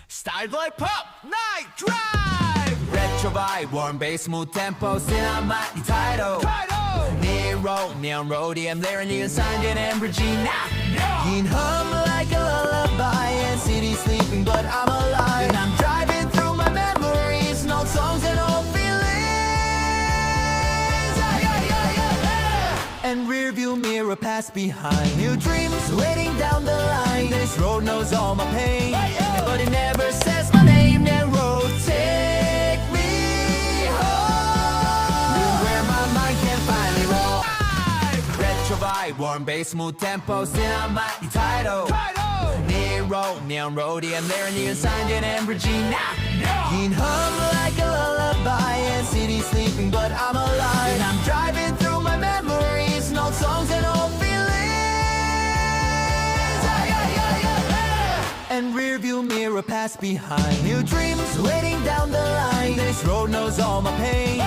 Style like pop, night drive. Retro vibe, warm bass, smooth tempo, cinemat 이 title. Neon road, I'm there and you signed in Regina. You hum like a lullaby and city sleeping, but I'm alive. And I'm driving through my memories, no songs and old feelings. And rear view mirror pass behind. New dreams waiting down the line. This road knows all my pain, but it never says my name. That road take me home, where my mind can finally roll. Retro vibe, warm bass, smooth tempo, cinemat 이 title. Neon road, I'm there and you signed in Regina. You hum like a lullaby and city sleeping, but I'm alive. And I'm driving through my memories, no songs and old feelings. And rear view mirror pass behind. New dreams waiting down the line. This road knows all my pain,